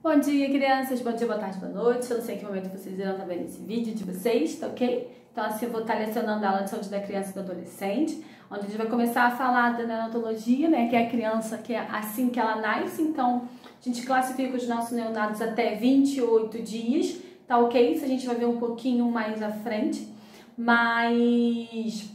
Bom dia, crianças. Bom dia, boa tarde, boa noite. Eu não sei em que momento vocês irão estar vendo esse vídeo de vocês, tá ok? Então, assim, eu vou estar lecionando a aula de saúde da criança e do adolescente, onde a gente vai começar a falar da neonatologia, né? Que é a criança que é assim que ela nasce. Então, a gente classifica os nossos neonatos até 28 dias, tá ok? Isso a gente vai ver um pouquinho mais à frente. Mas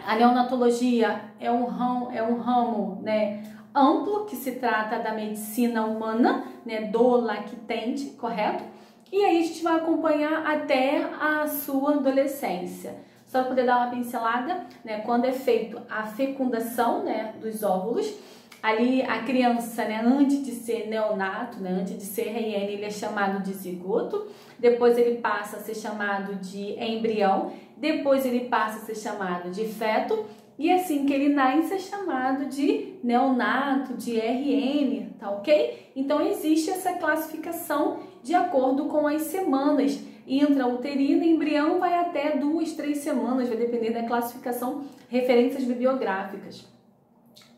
a neonatologia é um ramo, né, amplo, que se trata da medicina humana, né, do lactente, correto? E aí a gente vai acompanhar até a sua adolescência. Só para poder dar uma pincelada, né, quando é feito a fecundação, né, dos óvulos, ali a criança, né, antes de ser neonato, né, antes de ser RN, ele é chamado de zigoto, depois ele passa a ser chamado de embrião, depois ele passa a ser chamado de feto, e assim que ele nasce é chamado de neonato, de RN, tá ok? Então existe essa classificação de acordo com as semanas. Intrauterino, embrião vai até 2, 3 semanas, vai depender da classificação, referências bibliográficas.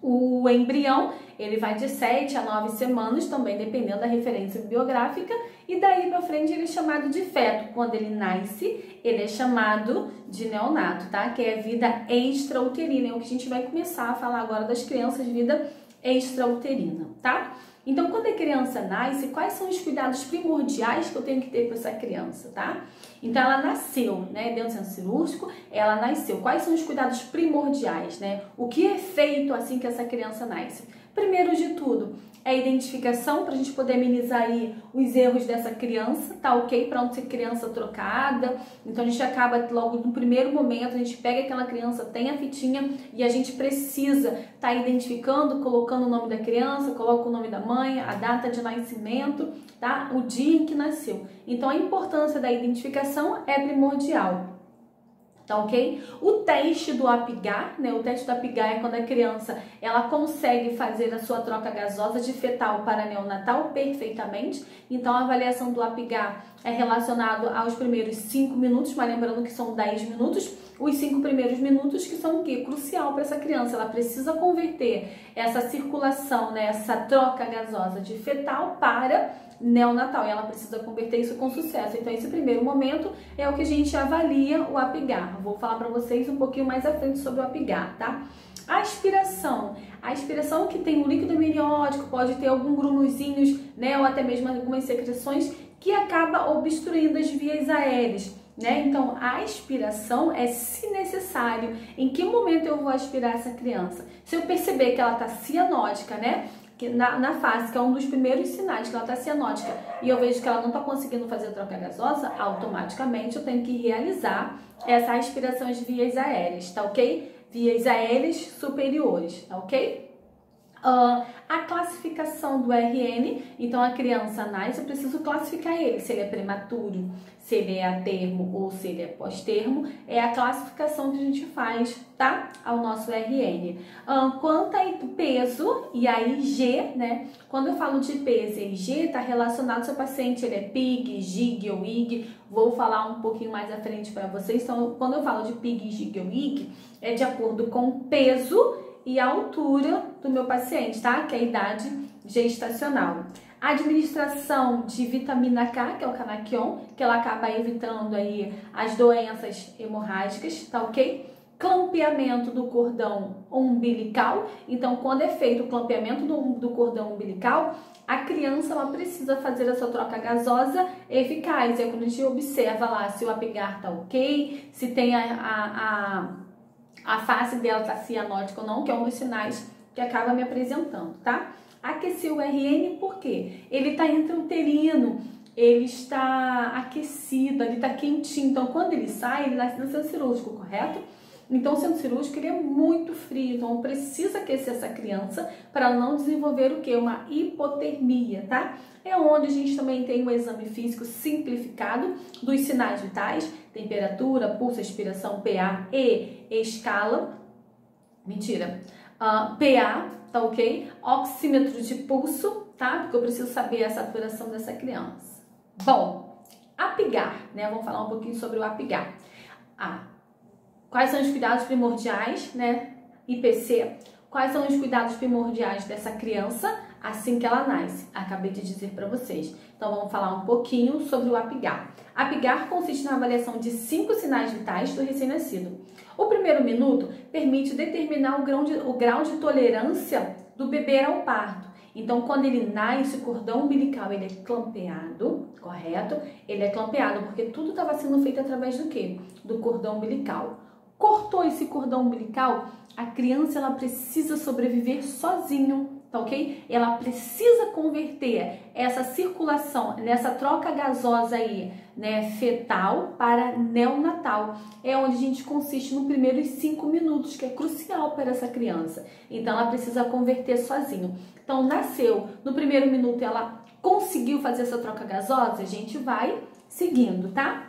O embrião, ele vai de 7 a 9 semanas, também dependendo da referência bibliográfica, e daí pra frente ele é chamado de feto. Quando ele nasce, ele é chamado de neonato, tá? Que é vida extrauterina, é o que a gente vai começar a falar agora das crianças de vida extrauterina, tá? Então, quando a criança nasce, quais são os cuidados primordiais que eu tenho que ter com essa criança, tá? Então, ela nasceu, né, dentro do centro cirúrgico, ela nasceu. Quais são os cuidados primordiais, né? O que é feito assim que essa criança nasce? Primeiro de tudo, é a identificação, para a gente poder amenizar aí os erros dessa criança, tá ok? Para não ser criança trocada. Então, a gente acaba logo no primeiro momento, a gente pega aquela criança, tem a fitinha e a gente precisa estar identificando, colocando o nome da criança, coloca o nome da mãe, a data de nascimento, tá? O dia em que nasceu. Então, a importância da identificação é primordial. Tá ok? O teste do APGAR, né? O teste do APGAR é quando a criança ela consegue fazer a sua troca gasosa de fetal para neonatal perfeitamente. Então, a avaliação do APGAR é relacionado aos primeiros 5 minutos, mas lembrando que são 10 minutos. Os 5 primeiros minutos que são o quê? Crucial para essa criança. Ela precisa converter essa circulação, né? Essa troca gasosa de fetal para neonatal, e ela precisa converter isso com sucesso. Então, esse primeiro momento é o que a gente avalia o APGAR. Vou falar para vocês um pouquinho mais à frente sobre o APGAR, tá? A aspiração que tem um líquido amniótico, pode ter alguns grumos, né, ou até mesmo algumas secreções que acaba obstruindo as vias aéreas, né? Então, a aspiração é, se necessário, em que momento eu vou aspirar essa criança? Se eu perceber que ela tá cianótica, né, que na face, que é um dos primeiros sinais que ela está cianótica, e eu vejo que ela não está conseguindo fazer a troca gasosa, automaticamente eu tenho que realizar essa aspiração de vias aéreas, tá ok? Vias aéreas superiores, tá ok? A classificação do RN, então a criança nasce, eu preciso classificar ele, se ele é prematuro, se ele é a termo ou se ele é pós-termo, é a classificação que a gente faz, tá? Ao nosso RN. Quanto a peso e a IG, né? Quando eu falo de peso e IG, tá relacionado se o paciente ele é PIG, GIG ou IG, vou falar um pouquinho mais à frente para vocês. Então, quando eu falo de PIG, GIG ou IG, é de acordo com o peso e a altura do meu paciente, tá? Que é a idade gestacional. A administração de vitamina K, que é o Canaquion, que ela acaba evitando aí as doenças hemorrágicas, tá ok? Clampeamento do cordão umbilical. Então, quando é feito o clampeamento do cordão umbilical, a criança ela precisa fazer a sua troca gasosa eficaz. É quando a gente observa lá se o APGAR tá ok, se tem a face dela tá cianótica ou não, que é um dos sinais que acaba me apresentando, tá? Aquecer o RN, por quê? Ele tá intrauterino, ele está aquecido, ele tá quentinho. Então, quando ele sai, ele nasce no centro cirúrgico, correto? Então, o centro cirúrgico ele é muito frio, então precisa aquecer essa criança para ela não desenvolver o quê? Uma hipotermia, tá? É onde a gente também tem um exame físico simplificado dos sinais vitais, temperatura, pulso, aspiração, PA e escala. Mentira. PA, tá ok? Oxímetro de pulso, tá? Porque eu preciso saber a saturação dessa criança. Bom, APGAR, né? Vamos falar um pouquinho sobre o APGAR. Quais são os cuidados primordiais, né? IPC. Quais são os cuidados primordiais dessa criança assim que ela nasce. Acabei de dizer para vocês. Então vamos falar um pouquinho sobre o APGAR. APGAR consiste na avaliação de 5 sinais vitais do recém-nascido. O primeiro minuto permite determinar o grau de tolerância do bebê ao parto. Então, quando ele nasce, o cordão umbilical ele é clampeado, correto? Ele é clampeado porque tudo estava sendo feito através do quê? Do cordão umbilical. Cortou esse cordão umbilical, a criança ela precisa sobreviver sozinho, tá ok? Ela precisa converter essa circulação, nessa troca gasosa aí, né, fetal para neonatal. É onde a gente consiste nos primeiros 5 minutos, que é crucial para essa criança. Então, ela precisa converter sozinho. Então, nasceu, no primeiro minuto ela conseguiu fazer essa troca gasosa, a gente vai seguindo, tá?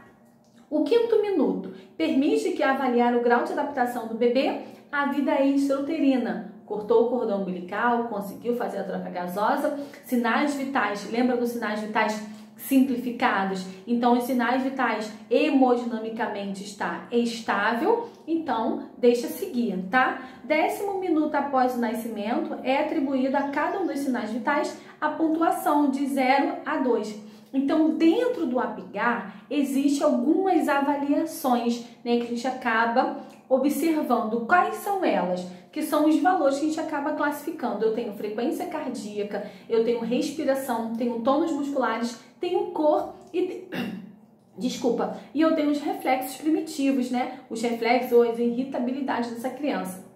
O 5º minuto permite que avaliar o grau de adaptação do bebê à vida extrauterina. Cortou o cordão umbilical, conseguiu fazer a troca gasosa. Sinais vitais, lembra dos sinais vitais simplificados? Então, os sinais vitais hemodinamicamente está estável, então deixa seguir, tá? 10º minuto após o nascimento é atribuído a cada um dos sinais vitais a pontuação de 0 a 2. Então, dentro do APGAR, existem algumas avaliações, né, que a gente acaba observando. Quais são elas? Que são os valores que a gente acaba classificando. Eu tenho frequência cardíaca, eu tenho respiração, tenho tônus musculares, tenho cor e... Desculpa. E eu tenho os reflexos primitivos, né? Os reflexos ou as irritabilidades dessa criança.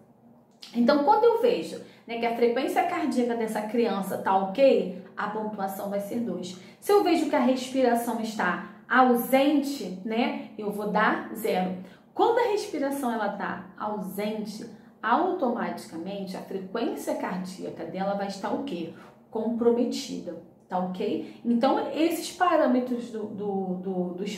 Então, quando eu vejo, né, que a frequência cardíaca dessa criança tá ok, a pontuação vai ser 2. Se eu vejo que a respiração está ausente, né, eu vou dar 0. Quando a respiração ela tá ausente, automaticamente a frequência cardíaca dela vai estar o quê? Comprometida, tá ok? Então, esses parâmetros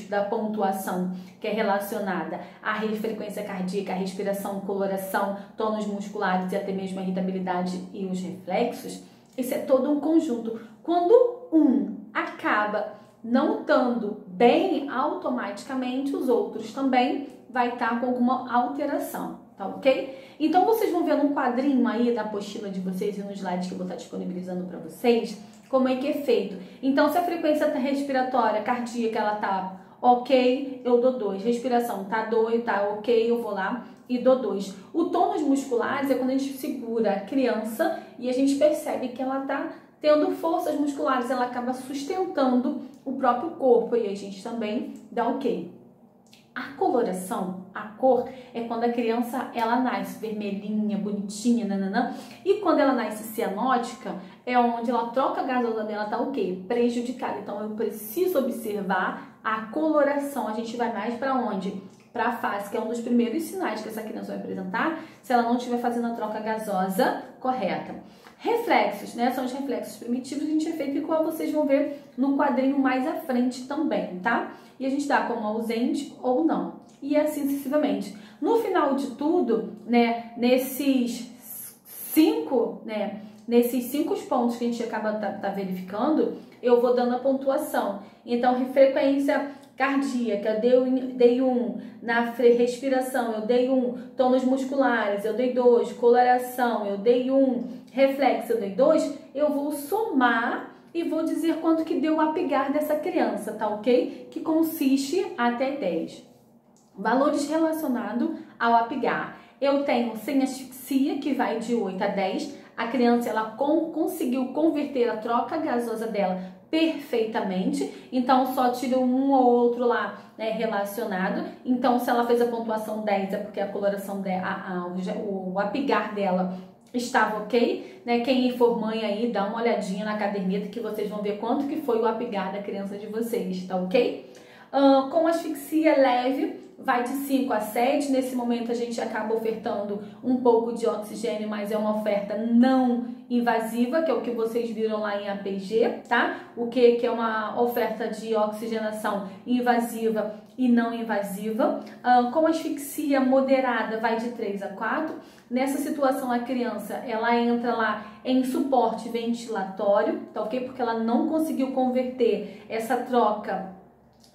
da pontuação que é relacionada à frequência cardíaca, à respiração, coloração, tônus musculares e até mesmo a irritabilidade e os reflexos, isso é todo um conjunto. Quando um acaba não estando bem, automaticamente os outros também vai estar com alguma alteração, tá ok? Então, vocês vão ver num quadrinho aí da apostila de vocês e nos slides que eu vou estar disponibilizando para vocês, como é que é feito. Então, se a frequência respiratória, cardíaca, ela tá ok, eu dou 2. Respiração tá 2, tá ok, eu vou lá e dou 2. O tônus musculares é quando a gente segura a criança e a gente percebe que ela tá tendo forças musculares, ela acaba sustentando o próprio corpo e a gente também dá ok. A coloração, a cor, é quando a criança ela nasce vermelhinha, bonitinha, nananã. E quando ela nasce cianótica, é onde ela troca a gasosa dela, tá ok, prejudicada. Então eu preciso observar a coloração. A gente vai mais para onde? Para a face, que é um dos primeiros sinais que essa criança vai apresentar se ela não estiver fazendo a troca gasosa correta. Reflexos, né? São os reflexos primitivos que a gente é feito, igual vocês vão ver no quadrinho mais à frente também, tá? E a gente dá como ausente ou não. E assim sucessivamente. No final de tudo, né? Nesses 5 pontos que a gente acaba verificando, eu vou dando a pontuação. Então, frequência cardíaca, eu dei 1, na respiração eu dei 1, tônus musculares eu dei 2, coloração eu dei 1, reflexo eu dei 2, eu vou somar e vou dizer quanto que deu o APGAR dessa criança, tá ok? Que consiste até 10. Valores relacionados ao APGAR. Eu tenho sem asfixia, que vai de 8 a 10. A criança ela conseguiu converter a troca gasosa dela perfeitamente, então só tiro um ou outro lá, né, relacionado. Então, se ela fez a pontuação 10, é porque a coloração dela, o APGAR dela estava ok, né? Quem for mãe aí, dá uma olhadinha na caderneta que vocês vão ver quanto que foi o APGAR da criança de vocês, tá ok? Com asfixia leve, vai de 5 a 7. Nesse momento a gente acaba ofertando um pouco de oxigênio, mas é uma oferta não invasiva, que é o que vocês viram lá em APG, tá? O que é uma oferta de oxigenação invasiva e não invasiva. Com asfixia moderada, vai de 3 a 4. Nessa situação, a criança, ela entra lá em suporte ventilatório, tá ok? Porque ela não conseguiu converter essa troca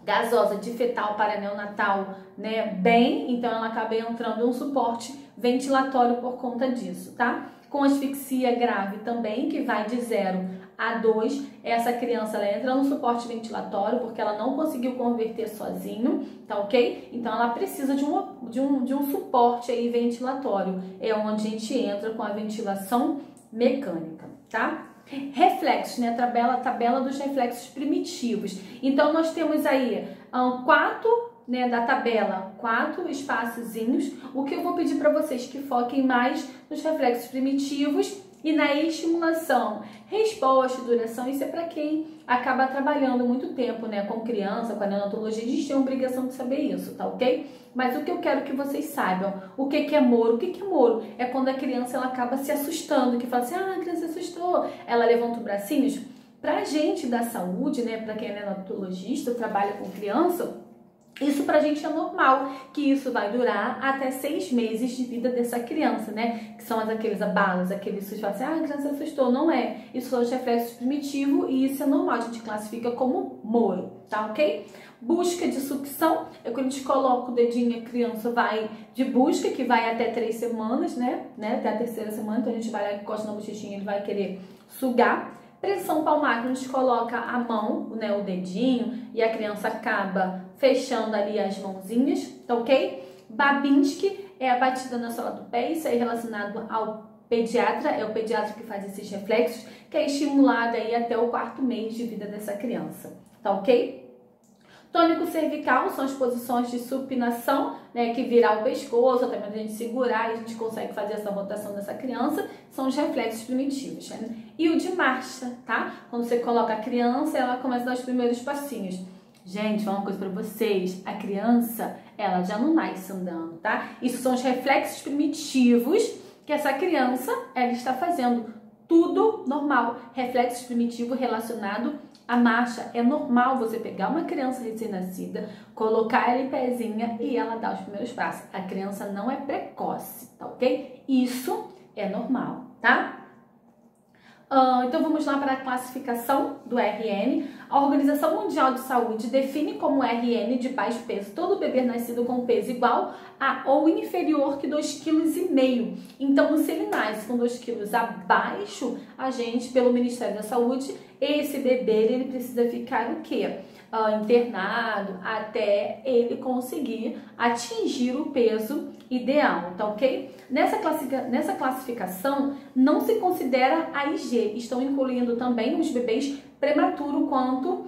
gasosa de fetal para neonatal, né, bem, então ela acaba entrando em um suporte ventilatório por conta disso, tá? com asfixia grave também, que vai de 0 a 2. Essa criança ela entra no suporte ventilatório porque ela não conseguiu converter sozinho, tá ok? Então ela precisa de um suporte aí ventilatório, é onde a gente entra com a ventilação mecânica, tá? Reflexos, né? Tabela dos reflexos primitivos. Então nós temos aí 4, né, da tabela, 4 espaçozinhos. O que eu vou pedir para vocês que foquem mais nos reflexos primitivos e na estimulação, resposta, duração. Isso é para quem acaba trabalhando muito tempo, né, com criança, com a neonatologia. A gente tem a obrigação de saber isso, tá ok? Mas o que eu quero que vocês saibam, o que é moro? O que é moro? É quando a criança ela acaba se assustando, que fala assim, ah, a criança se assustou. Ela levanta os bracinhos. Pra gente da saúde, né, para quem é neonatologista, trabalha com criança, isso pra gente é normal, que isso vai durar até 6 meses de vida dessa criança, né? Que são aqueles abalos, aqueles sustos, assim, ah, a criança assustou. Não é. Isso são os reflexos primitivos e isso é normal, a gente classifica como moro, tá ok? Busca de sucção, é quando a gente coloca o dedinho, a criança vai de busca, que vai até 3 semanas, né? Até a 3ª semana, então a gente vai lá, encosta na bochechinha, ele vai querer sugar. Pressão palmar, quando a gente coloca a mão, né, o dedinho, e a criança acaba fechando ali as mãozinhas, tá ok? Babinski é a batida na sola do pé, isso é relacionado ao pediatra, é o pediatra que faz esses reflexos, que é estimulado aí até o 4º mês de vida dessa criança, tá ok? Tônico cervical são as posições de supinação, né, que virar o pescoço, até mesmo a gente segurar e a gente consegue fazer essa rotação dessa criança, são os reflexos primitivos. Né? E o de marcha, tá? Quando você coloca a criança, ela começa a dar os primeiros passinhos. Gente, vou falar uma coisa pra vocês, a criança, ela já não nasce andando, tá? Isso são os reflexos primitivos que essa criança, ela está fazendo. Tudo normal, reflexo primitivo relacionado à marcha. É normal você pegar uma criança recém-nascida, colocar ela em pezinha e ela dar os primeiros passos. A criança não é precoce, tá ok? Isso é normal, tá? Então vamos lá para a classificação do RN. A Organização Mundial de Saúde define como RN de baixo peso todo bebê nascido com peso igual a ou inferior que 2,5 kg. Então, se ele nasce com 2 kg abaixo, a gente, pelo Ministério da Saúde, esse bebê ele precisa ficar o quê? Internado até ele conseguir atingir o peso ideal, tá ok? Nessa classificação não se considera a IG, estão incluindo também os bebês prematuros quanto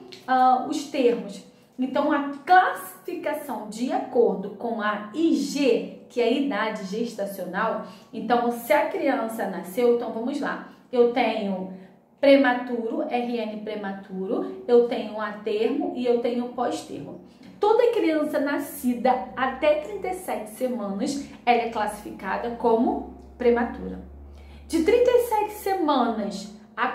os termos. Então a classificação de acordo com a IG, que é a idade gestacional, então se a criança nasceu, então vamos lá, eu tenho prematuro, RN prematuro, eu tenho a termo e eu tenho pós-termo. Toda criança nascida até 37 semanas, ela é classificada como prematura. De 37 semanas a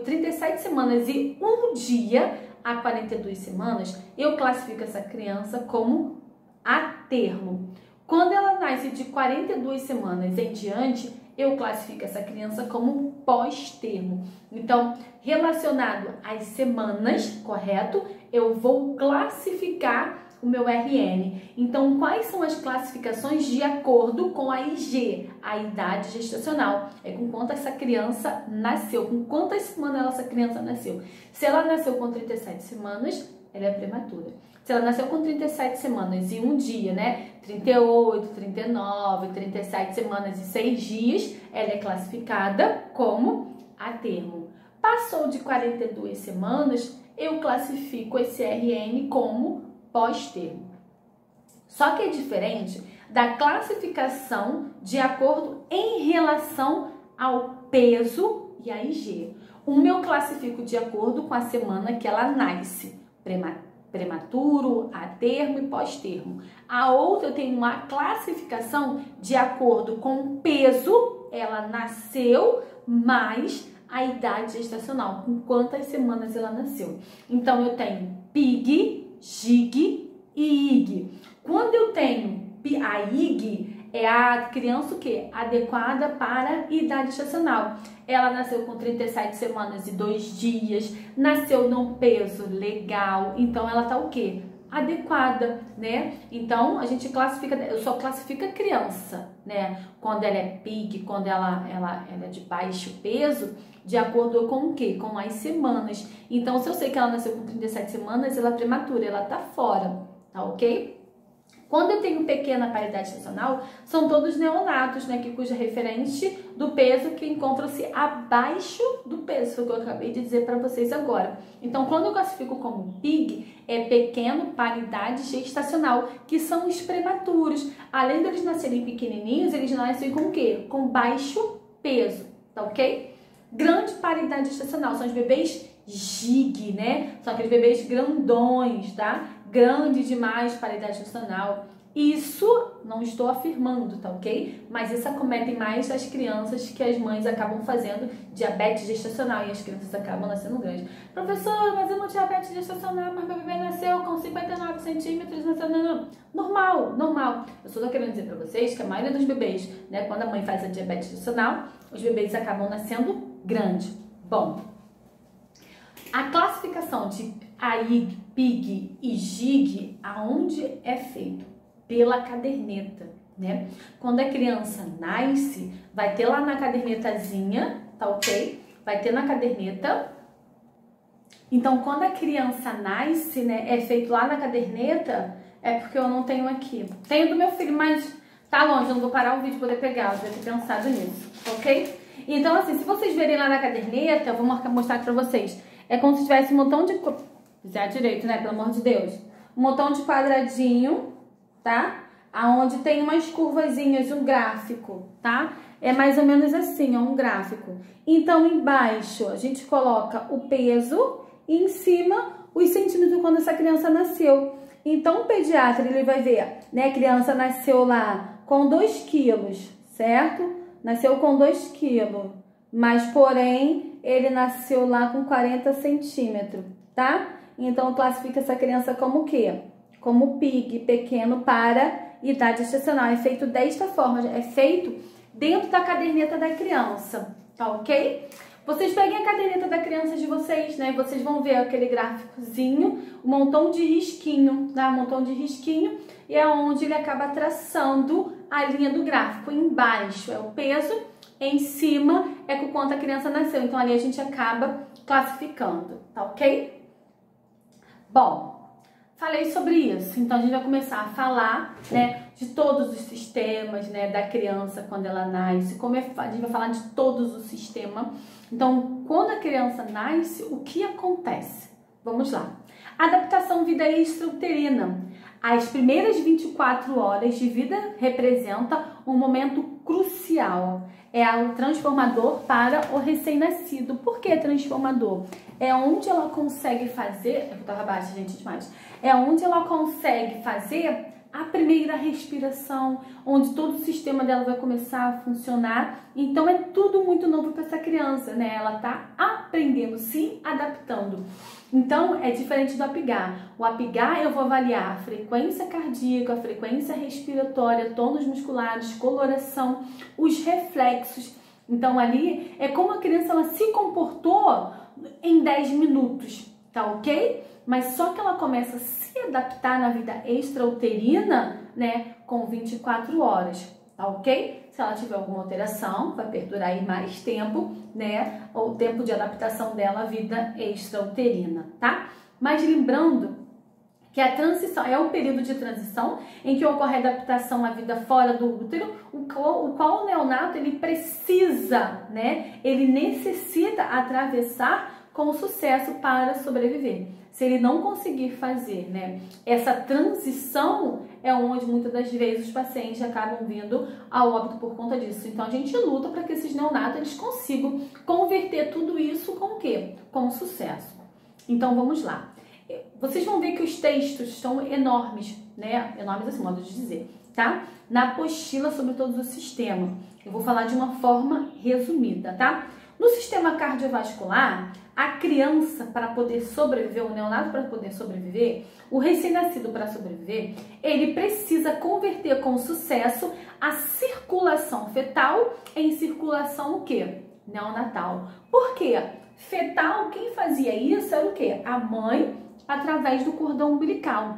37 semanas e 1 dia a 42 semanas, eu classifico essa criança como a termo. Quando ela nasce de 42 semanas em diante, eu classifico essa criança como pós-termo. Então, relacionado às semanas, correto? Eu vou classificar o meu RN. Então, quais são as classificações de acordo com a IG, a idade gestacional? É com quanto essa criança nasceu, com quantas semanas essa criança nasceu. Se ela nasceu com 37 semanas, ela é prematura. Se ela nasceu com 37 semanas e 1 dia, né? 38, 39, 37 semanas e 6 dias, ela é classificada como a termo. Passou de 42 semanas, eu classifico esse RN como pós-termo. Só que é diferente da classificação de acordo em relação ao peso e a IG. Uma eu classifico de acordo com a semana que ela nasce, prematuro, a termo e pós-termo. A outra eu tenho uma classificação de acordo com o peso, ela nasceu, mais a idade gestacional, com quantas semanas ela nasceu. Então, eu tenho PIG, GIG e IG. Quando eu tenho a IG, é a criança o quê? Adequada para a idade gestacional. Ela nasceu com 37 semanas e 2 dias, nasceu num peso legal, então ela tá o quê? adequada, né? Então, a gente classifica, eu só classifico a criança, né? Quando ela é PIG, quando ela é de baixo peso, de acordo com o quê? Com as semanas. Então, se eu sei que ela nasceu com 37 semanas, ela é prematura, ela tá fora, tá ok? Quando eu tenho pequena paridade gestacional, são todos neonatos, né, cuja referente do peso que encontram-se abaixo do peso, foi o que eu acabei de dizer para vocês agora. Então, quando eu classifico como PIG, é pequeno paridade gestacional, que são os prematuros. Além deles nascerem pequenininhos, eles nascem com o quê? Com baixo peso, tá ok? Grande paridade gestacional são os bebês GIG, né? São aqueles bebês grandões, tá? Grande demais paridade gestacional. Isso não estou afirmando, tá ok? Mas isso acometem mais as crianças que as mães acabam fazendo diabetes gestacional e as crianças acabam nascendo grandes. Professor, mas eu não diabetes gestacional, mas meu bebê nasceu com 59 centímetros, não. Normal, normal. Eu só tô querendo dizer pra vocês que a maioria dos bebês, né, quando a mãe faz a diabetes gestacional, os bebês acabam nascendo grande. Bom, a classificação de AIG, PIG e GIG, aonde é feito? Pela caderneta, né? Quando a criança nasce, vai ter lá na cadernetazinha, tá ok? Vai ter na caderneta. Então, quando a criança nasce, né, é feito lá na caderneta, é porque eu não tenho aqui. Tenho do meu filho, mas tá longe, eu não vou parar o vídeo pra poder pegar, eu devia ter pensado nisso, ok? Então, assim, se vocês verem lá na caderneta, eu vou mostrar aqui pra vocês. É como se tivesse um montão de... Fizer direito, né? Pelo amor de Deus. Um montão de quadradinho, tá? Aonde tem umas curvazinhas, um gráfico, tá? É mais ou menos assim, ó, um gráfico. Então, embaixo, a gente coloca o peso e em cima os centímetros quando essa criança nasceu. Então, o pediatra, ele vai ver, né? A criança nasceu lá com 2 quilos, certo? Nasceu com 2 quilos, mas, porém, ele nasceu lá com 40 centímetros, tá? Então, classifica essa criança como o quê? Como PIG, pequeno para idade gestacional. É feito desta forma, é feito dentro da caderneta da criança, tá ok? Vocês peguem a caderneta da criança de vocês, né? Vocês vão ver aquele gráficozinho, um montão de risquinho, tá? Um montão de risquinho, e é onde ele acaba traçando a linha do gráfico. Embaixo é o peso, em cima é com quanto a criança nasceu. Então, ali a gente acaba classificando, tá ok? Bom, falei sobre isso, então a gente vai começar a falar, né, de todos os sistemas, né, da criança quando ela nasce, como a gente vai falar de todos os sistemas. Então, quando a criança nasce, o que acontece? Vamos lá. Adaptação vida extrauterina. As primeiras 24 horas de vida representa um momento crucial. É o transformador para o recém-nascido. Por que transformador? É onde ela consegue fazer... Eu tava baixa, gente, demais. É onde ela consegue fazer a primeira respiração, onde todo o sistema dela vai começar a funcionar. Então, é tudo muito novo para essa criança, né? Ela tá aprendendo, se adaptando. Então, é diferente do APGAR. O APGAR eu vou avaliar a frequência cardíaca, a frequência respiratória, tônus musculares, coloração, os reflexos. Então, ali é como a criança ela se comportou em 10 minutos, tá ok? Mas só que ela começa a se adaptar na vida extrauterina, né, com 24 horas, tá ok? Se ela tiver alguma alteração, vai perdurar aí mais tempo, né, o tempo de adaptação dela à vida extrauterina, tá? Mas lembrando que a transição é um período de transição em que ocorre a adaptação à vida fora do útero, o qual o neonato ele precisa, né, ele necessita atravessar com sucesso para sobreviver. Se ele não conseguir fazer, né, essa transição, é onde muitas das vezes os pacientes acabam vindo ao óbito por conta disso. Então a gente luta para que esses neonatos eles consigam converter tudo isso com o quê? Com sucesso. Então vamos lá. Vocês vão ver que os textos são enormes, né? Enormes assim, modo de dizer, tá? Na apostila sobre todos os sistemas. Eu vou falar de uma forma resumida, tá? No sistema cardiovascular, a criança, para poder sobreviver, o neonato para poder sobreviver, o recém-nascido para sobreviver, ele precisa converter com sucesso a circulação fetal em circulação o quê? Neonatal. Por quê? Fetal, quem fazia isso era o quê? A mãe, através do cordão umbilical,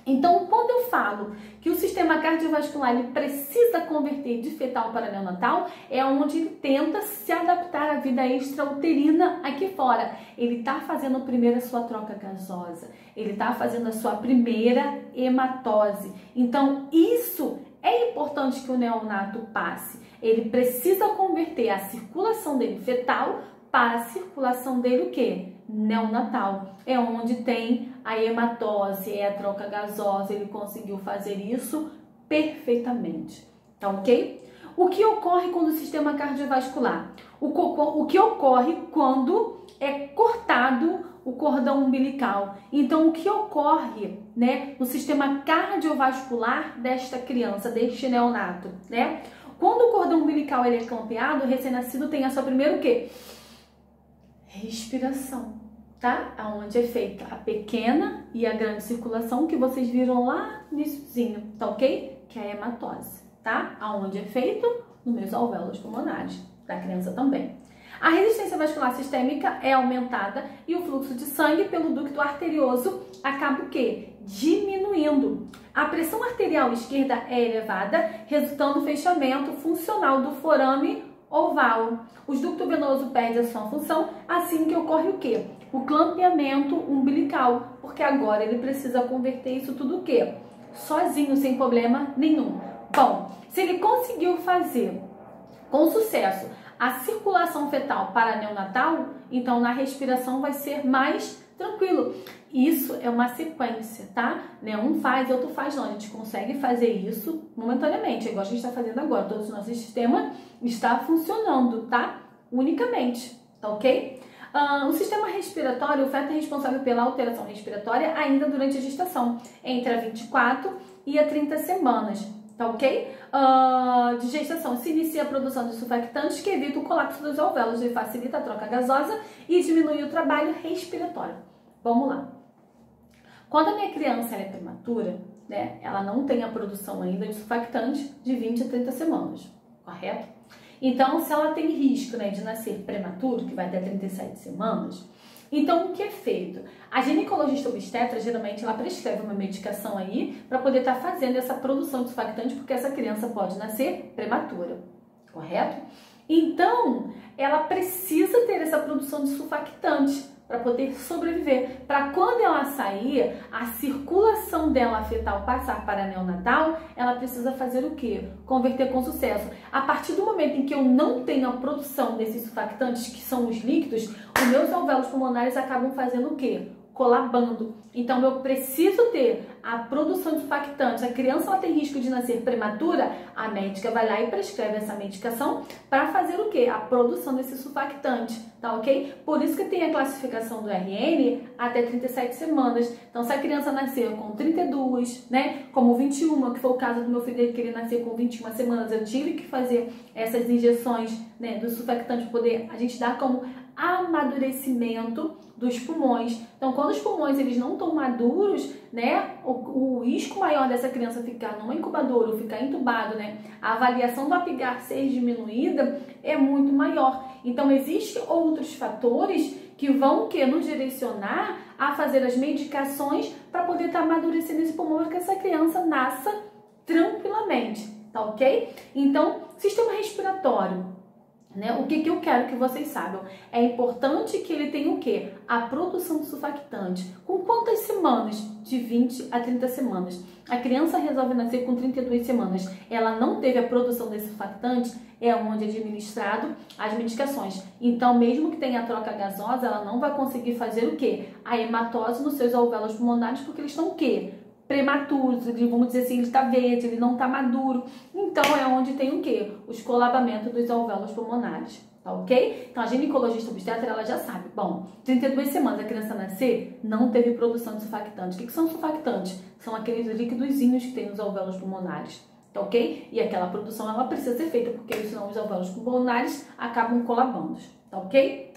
Então, quando eu falo que o sistema cardiovascular ele precisa converter de fetal para neonatal, é onde ele tenta se adaptar à vida extrauterina aqui fora. Ele está fazendo primeiro a sua troca gasosa, ele está fazendo a sua primeira hematose. Então, isso é importante que o neonato passe. Ele precisa converter a circulação dele fetal para a circulação dele o quê? Neonatal. É onde tem a hematose, é a troca gasosa, ele conseguiu fazer isso perfeitamente, tá ok? O que ocorre quando o sistema cardiovascular? O que ocorre quando é cortado o cordão umbilical. Então, o que ocorre, né, no sistema cardiovascular desta criança, deste neonato, né? Quando o cordão umbilical ele é clampeado, o recém-nascido tem a sua primeira o quê? Respiração, tá? Aonde é feita a pequena e a grande circulação que vocês viram lá no iníciozinho, tá ok? Que é a hematose, tá? Aonde é feito? Nos meus alvéolos pulmonares, da criança também. A resistência vascular sistêmica é aumentada e o fluxo de sangue pelo ducto arterioso acaba o quê? Diminuindo. A pressão arterial esquerda é elevada, resultando no fechamento funcional do forame oval. O ducto venoso perde a sua função, assim que ocorre o quê? O clampeamento umbilical, porque agora ele precisa converter isso tudo o quê? Sozinho, sem problema nenhum. Bom, se ele conseguiu fazer com sucesso a circulação fetal para neonatal, então na respiração vai ser mais tranquilo. Isso é uma sequência, tá? Né? Um faz, outro faz, não. A gente consegue fazer isso momentaneamente, igual a gente está fazendo agora. Todo o nosso sistema está funcionando, tá? Unicamente, tá ok? O sistema respiratório, o feto é responsável pela alteração respiratória ainda durante a gestação, entre a 24 e a 30 semanas, tá ok? De gestação se inicia a produção de surfactantes que evita o colapso dos alvéolos e facilita a troca gasosa e diminui o trabalho respiratório. Vamos lá. Quando a minha criança é prematura, né, ela não tem a produção ainda de surfactante de 20 a 30 semanas, correto? Então, se ela tem risco, né, de nascer prematuro, que vai até 37 semanas, então o que é feito? A ginecologista obstetra, geralmente, ela prescreve uma medicação aí para poder estar fazendo essa produção de surfactante, porque essa criança pode nascer prematura, correto? Então, ela precisa ter essa produção de surfactante para poder sobreviver. Para quando ela sair, a circulação dela fetal passar para neonatal, ela precisa fazer o quê? Converter com sucesso. A partir do momento em que eu não tenho a produção desses surfactantes, que são os líquidos, os meus alvéolos pulmonares acabam fazendo o quê? Colabando. Então, eu preciso ter a produção de surfactantes. A criança ela tem risco de nascer prematura, a médica vai lá e prescreve essa medicação para fazer o quê? A produção desse surfactante, tá ok? Por isso que tem a classificação do RN até 37 semanas. Então, se a criança nascer com 32, né, como 21, que foi o caso do meu filho, que ele nasceu com 21 semanas, eu tive que fazer essas injeções, né, do surfactante para poder a gente dar como amadurecimento dos pulmões. Então, quando os pulmões eles não estão maduros, né, o risco maior dessa criança ficar numa incubadora ou ficar entubado, né, a avaliação do apigar ser diminuída é muito maior. Então, existem outros fatores que vão nos direcionar a fazer as medicações para poder estar amadurecendo esse pulmão para que essa criança nasça tranquilamente, tá ok? Então, sistema respiratório. Né? O que eu quero que vocês saibam? É importante que ele tenha o quê? A produção de surfactante. Com quantas semanas? De 20 a 30 semanas. A criança resolve nascer com 32 semanas. Ela não teve a produção desse surfactante, é onde é administrado as medicações. Então, mesmo que tenha a troca gasosa, ela não vai conseguir fazer o quê? A hematose nos seus alvéolos pulmonares, porque eles estão o quê? Prematuros, vamos dizer assim, ele está verde, ele não está maduro. Então, é onde tem o quê? O escolabamento dos alvéolos pulmonares, tá ok? Então, a ginecologista obstetra, ela já sabe. Bom, 32 semanas a criança nascer, não teve produção de surfactante. O que são surfactantes? São aqueles líquidozinhos que tem nos alvéolos pulmonares, tá ok? E aquela produção, ela precisa ser feita, porque senão os alvéolos pulmonares acabam colabando, tá ok?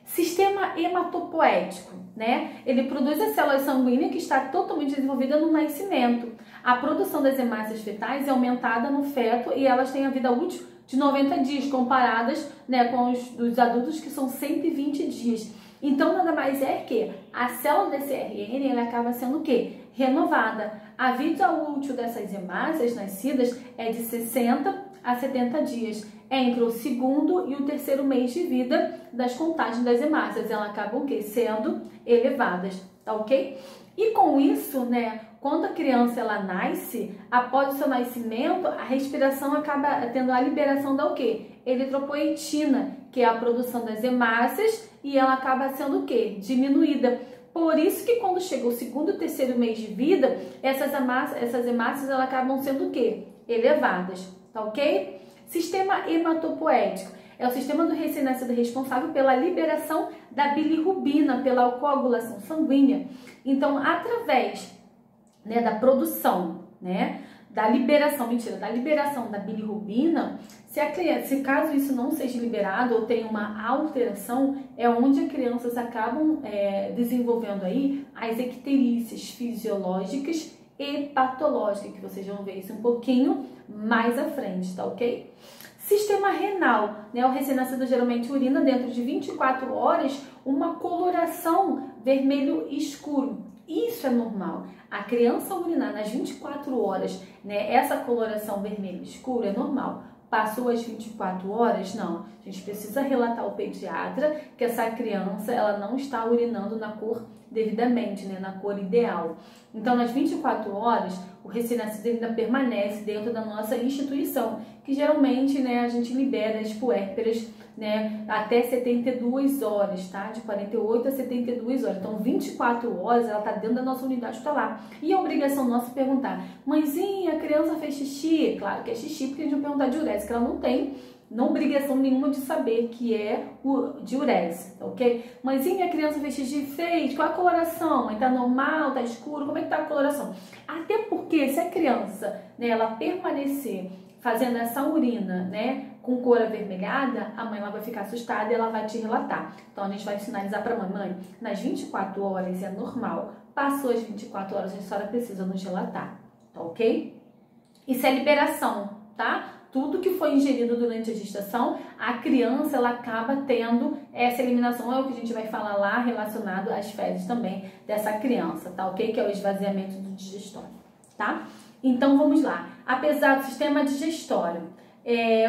Sistema hematopoético, né? Ele produz a célula sanguínea que está totalmente desenvolvida no nascimento. A produção das hemácias fetais é aumentada no feto e elas têm a vida útil de 90 dias, comparadas, né, com os dos adultos que são 120 dias. Então, nada mais é que a célula desse RN ela acaba sendo o quê? Renovada. A vida útil dessas hemácias nascidas é de 60 a 70 dias. Entre o segundo e o terceiro mês de vida das contagens das hemácias. Elas acabam o quê? Sendo elevadas, tá ok? E com isso, né, quando a criança ela nasce, após o seu nascimento, a respiração acaba tendo a liberação da o quê? Eritropoetina, que é a produção das hemácias, e ela acaba sendo o quê? Diminuída. Por isso que quando chega o segundo e terceiro mês de vida, essas hemácias elas acabam sendo o quê? Elevadas, tá ok? Sistema hematopoético é o sistema do recém-nascido responsável pela liberação da bilirrubina, pela coagulação sanguínea. Então, através, né, da produção, né, da liberação da bilirrubina, se caso isso não seja liberado ou tenha uma alteração, é onde as crianças acabam desenvolvendo aí as icterícias fisiológicas e patológicas, que vocês vão ver isso um pouquinho mais à frente, tá ok? Sistema renal, né? O recém-nascido geralmente urina dentro de 24 horas uma coloração vermelho escuro. Isso é normal. A criança urinar nas 24 horas, né? Essa coloração vermelho escuro é normal. Passou as 24 horas? Não. A gente precisa relatar ao pediatra que essa criança ela não está urinando na cor devidamente, né? Na cor ideal. Então, nas 24 horas, o recém-nascido ainda permanece dentro da nossa instituição, que geralmente, né, a gente libera as puérperas, né, até 72 horas, tá? De 48 a 72 horas. Então, 24 horas ela tá dentro da nossa unidade hospitalar. E a obrigação nossa é perguntar: mãezinha, a criança fez xixi? Claro que é xixi, porque a gente vai perguntar de urese, que ela não tem obrigação nenhuma de saber que é o diurese, ok? Mãezinha, a criança fez xixi? Fez. Qual a coloração? Mãe, tá normal? Tá escuro? Como é que tá a coloração? Até porque se a criança, né, ela permanecer fazendo essa urina, né, com cor avermelhada, a mãe ela vai ficar assustada e ela vai te relatar. Então, a gente vai sinalizar para a mãe, nas 24 horas é normal, passou as 24 horas, a senhora precisa nos relatar, tá ok? Isso é liberação, tá? Tudo que foi ingerido durante a gestação, a criança ela acaba tendo essa eliminação, é o que a gente vai falar lá relacionado às fezes também dessa criança, tá ok? Que é o esvaziamento do digestório, tá? Então vamos lá. Apesar do sistema digestório,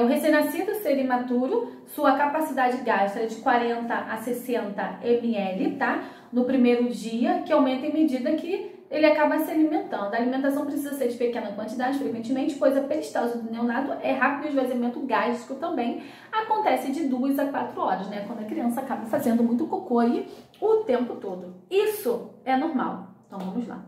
o recém-nascido ser imaturo, sua capacidade gástrica é de 40 a 60 ml, tá? No primeiro dia, que aumenta em medida que ele acaba se alimentando. A alimentação precisa ser de pequena quantidade, frequentemente, pois a peristalse do neonato é rápido e o esvaziamento gástrico também acontece de 2 a 4 horas, né? Quando a criança acaba fazendo muito cocô aí o tempo todo. Isso é normal. Então, vamos lá.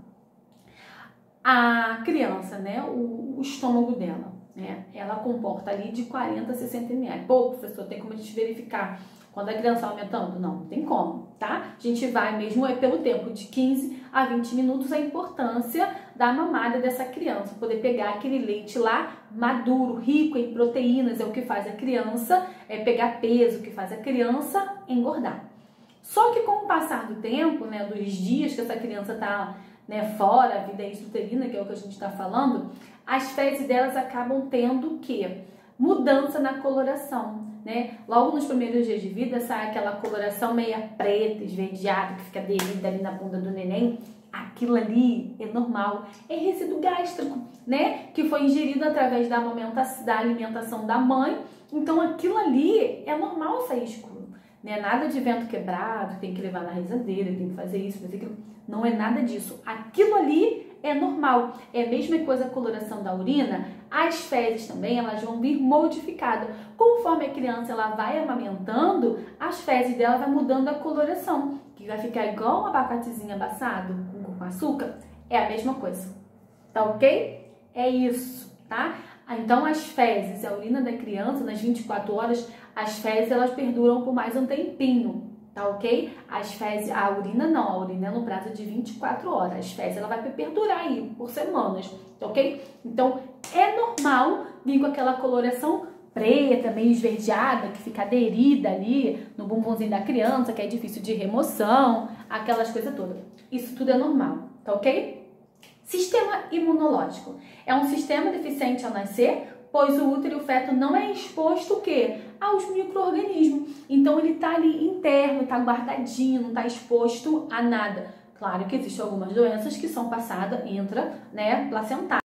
A criança, né? O estômago dela, né? Ela comporta ali de 40 a 60 ml. Pô, professor, tem como a gente verificar quando a criança está aumentando? Não tem como, tá? A gente vai mesmo pelo tempo de 15 a 20 minutos, a importância da mamada dessa criança. Poder pegar aquele leite lá maduro, rico em proteínas, é o que faz a criança pegar peso, o que faz a criança engordar. Só que com o passar do tempo, né, dos dias que essa criança está, né, fora, a vida extrauterina, que é o que a gente está falando, as fezes delas acabam tendo o quê? Mudança na coloração, né? Logo nos primeiros dias de vida sai aquela coloração meia preta, esverdeada, que fica aderida ali na bunda do neném. Aquilo ali é normal, é resíduo gástrico, né? Que foi ingerido através da alimentação da mãe. Então aquilo ali é normal sair escuro, né? Nada de vento quebrado, tem que levar na rezadeira, tem que fazer isso, fazer aquilo. Não é nada disso. Aquilo ali é normal. É a mesma coisa a coloração da urina. As fezes também, elas vão vir modificadas. Conforme a criança ela vai amamentando, as fezes dela vai mudando a coloração. Que vai ficar igual um abacatezinho amassado com açúcar. É a mesma coisa. Tá ok? É isso, tá? Então, as fezes, a urina da criança, nas 24 horas, as fezes, elas perduram por mais um tempinho. Tá ok? As fezes, a urina não, a urina é no prazo de 24 horas. As fezes, ela vai perdurar aí por semanas, tá ok? Então, é normal vir com aquela coloração preta, meio esverdeada, que fica aderida ali no bumbumzinho da criança, que é difícil de remoção, aquelas coisas todas. Isso tudo é normal, tá ok? Sistema imunológico. É um sistema deficiente ao nascer, Pois o útero e o feto não é exposto o quê? Aos micro-organismos. Então ele tá ali interno, tá guardadinho, não tá exposto a nada. Claro que existem algumas doenças que são passadas intra, né, placentária.